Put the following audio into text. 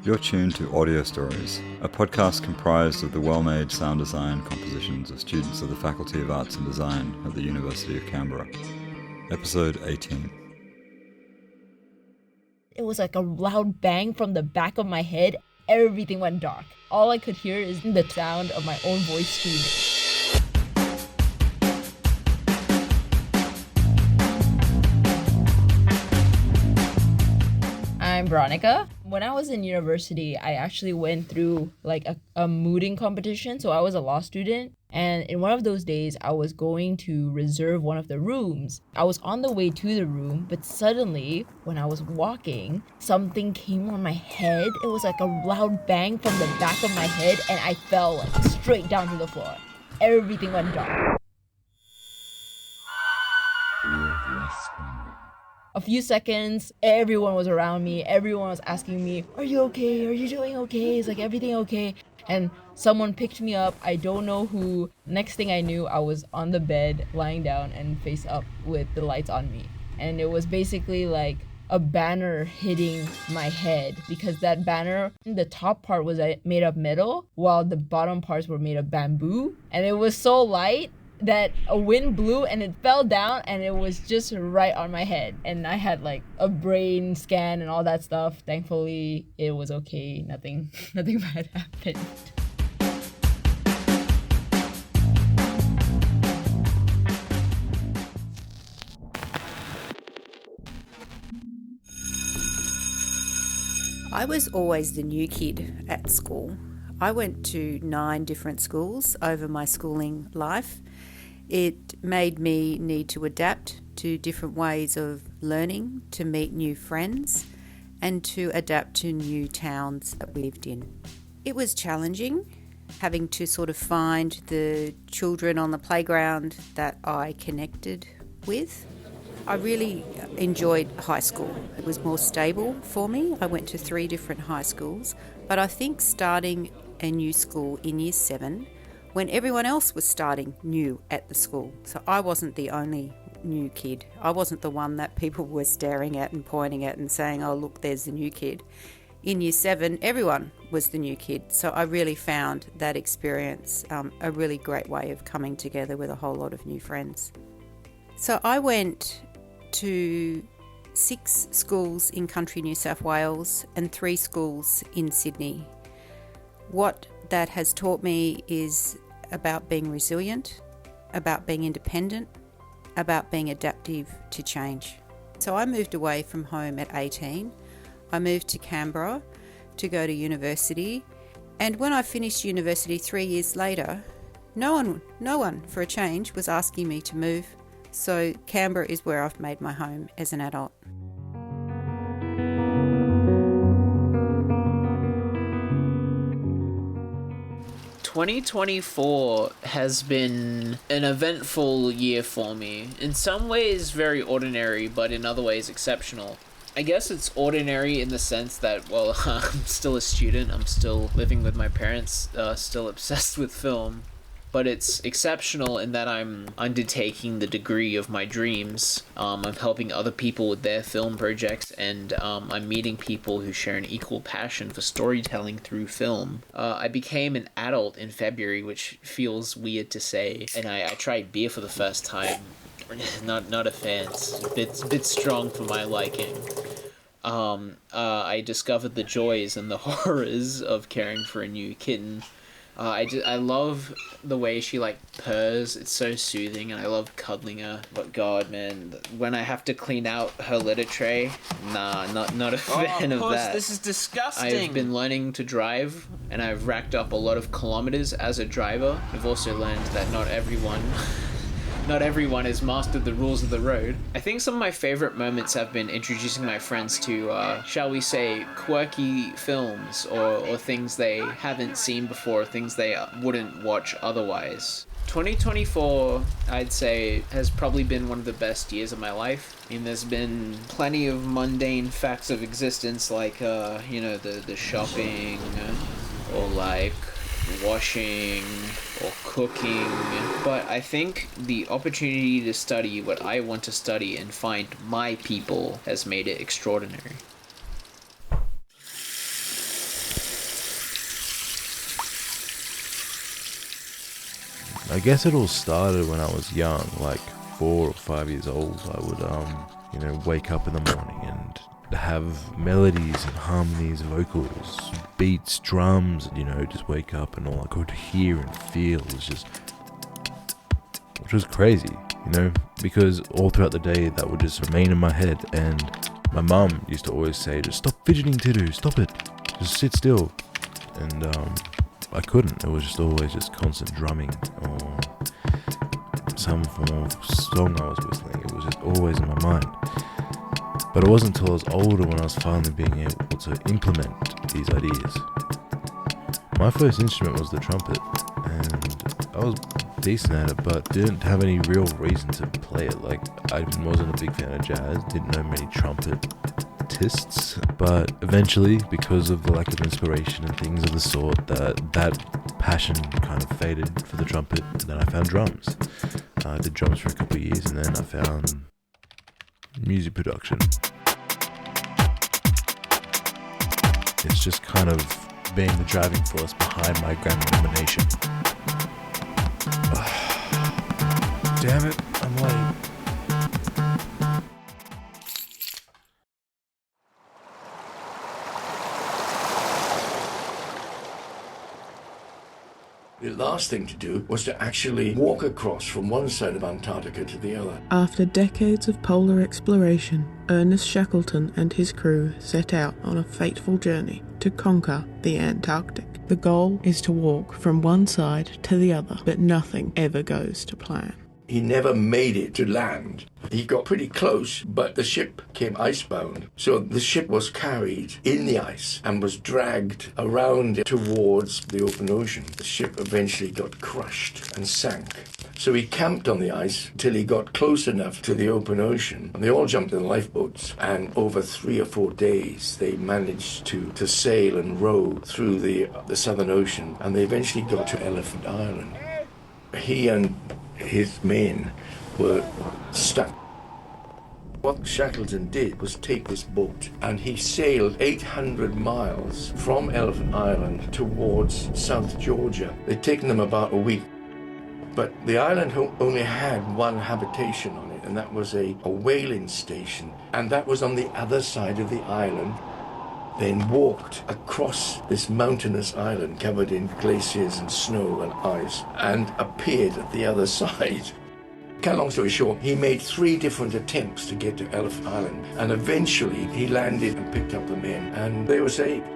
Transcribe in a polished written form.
You're tuned to Audio Stories, a podcast comprised of the well-made sound design compositions of students of the Faculty of Arts and Design at the University of Canberra. Episode 18. It was like a loud bang from the back of my head. Everything went dark. All I could hear is the sound of my own voice screaming. I'm Veronica. When I was in university, I actually went through like a mooting competition. So I was a law student. And in one of those days, I was going to reserve one of the rooms. I was on the way to the room, but suddenly, when I was walking, something came on my head. It was like a loud bang from the back of my head, and I fell like straight down to the floor. Everything went dark. A few seconds, everyone was around me. Everyone was asking me, "Are you okay? Are you doing okay? Is like everything okay?" And someone picked me up. I don't know who. Next thing I knew, I was on the bed, lying down and face up with the lights on me. And it was basically like a banner hitting my head, because that banner, the top part was made of metal, while the bottom parts were made of bamboo. And it was so light that a wind blew and it fell down, and it was just right on my head. And I had like a brain scan and all that stuff. Thankfully, it was okay. Nothing bad happened. I was always the new kid at school. I went to 9 different schools over my schooling life. It made me need to adapt to different ways of learning, to meet new friends, and to adapt to new towns that we lived in. It was challenging, having to sort of find the children on the playground that I connected with. I really enjoyed high school. It was more stable for me. I went to 3 different high schools, but I think starting a new school in year 7, when everyone else was starting new at the school. So I wasn't the only new kid. I wasn't the one that people were staring at and pointing at and saying, "Oh, look, there's the new kid." In year 7, everyone was the new kid. So I really found that experience a really great way of coming together with a whole lot of new friends. So I went to 6 schools in country New South Wales and 3 schools in Sydney. What that has taught me is about being resilient, about being independent, about being adaptive to change. So I moved away from home at 18. I moved to Canberra to go to university. And when I finished university 3 years later, no one for a change was asking me to move. So Canberra is where I've made my home as an adult. 2024 has been an eventful year for me. In some ways very ordinary, but in other ways exceptional. I guess it's ordinary in the sense that, well, I'm still a student, I'm still living with my parents, still obsessed with film. But it's exceptional in that I'm undertaking the degree of my dreams. I'm helping other people with their film projects, and I'm meeting people who share an equal passion for storytelling through film. I became an adult in February, which feels weird to say, and I tried beer for the first time. Not a fan. It's a bit strong for my liking. I discovered the joys and the horrors of caring for a new kitten. I love the way she like purrs. It's so soothing, and I love cuddling her. But God, man, when I have to clean out her litter tray, not a fan of that. This is disgusting. I've been learning to drive, and I've racked up a lot of kilometers as a driver. I've also learned that not everyone has mastered the rules of the road. I think some of my favorite moments have been introducing my friends to, shall we say, quirky films or things they haven't seen before, things they wouldn't watch otherwise. 2024, I'd say, has probably been one of the best years of my life. I mean, there's been plenty of mundane facts of existence, like, the shopping, or like washing or cooking, but I think the opportunity to study what I want to study and find my people has made it extraordinary. I guess it all started when I was young, like 4 or 5 years old. I would, wake up in the morning and have melodies and harmonies, vocals, beats, drums, just wake up and all I could hear and feel was just, which was crazy, because all throughout the day that would just remain in my head. And my mum used to always say, just stop fidgeting, Tidu, stop it, just sit still. And I couldn't. It was just always just constant drumming or some form of song I was whistling. It was just always in my mind. But it wasn't until I was older when I was finally being able to implement these ideas. My first instrument was the trumpet, and I was decent at it, but didn't have any real reason to play it. Like, I wasn't a big fan of jazz, didn't know many trumpetists, but eventually, because of the lack of inspiration and things of the sort, that passion kind of faded for the trumpet, and then I found drums. I did drums for a couple of years, and then I found music production. It's just kind of being the driving force behind my Grammy nomination. Damn it, I'm late. The last thing to do was to actually walk across from one side of Antarctica to the other. After decades of polar exploration, Ernest Shackleton and his crew set out on a fateful journey to conquer the Antarctic. The goal is to walk from one side to the other, but nothing ever goes to plan. He never made it to land. He got pretty close, but the ship came icebound. So the ship was carried in the ice and was dragged around towards the open ocean. The ship eventually got crushed and sank. So he camped on the ice till he got close enough to the open ocean. And they all jumped in lifeboats, and over 3 or 4 days they managed to sail and row through the Southern Ocean, and they eventually got to Elephant Island. He and his men were stuck. What Shackleton did was take this boat, and he sailed 800 miles from Elephant Island towards South Georgia. They'd taken them about a week. But the island only had one habitation on it, and that was a whaling station. And that was on the other side of the island. Then walked across this mountainous island covered in glaciers and snow and ice, and appeared at the other side. Cut a long story short, he made 3 different attempts to get to Elephant Island, and eventually he landed and picked up the men, and they were saved.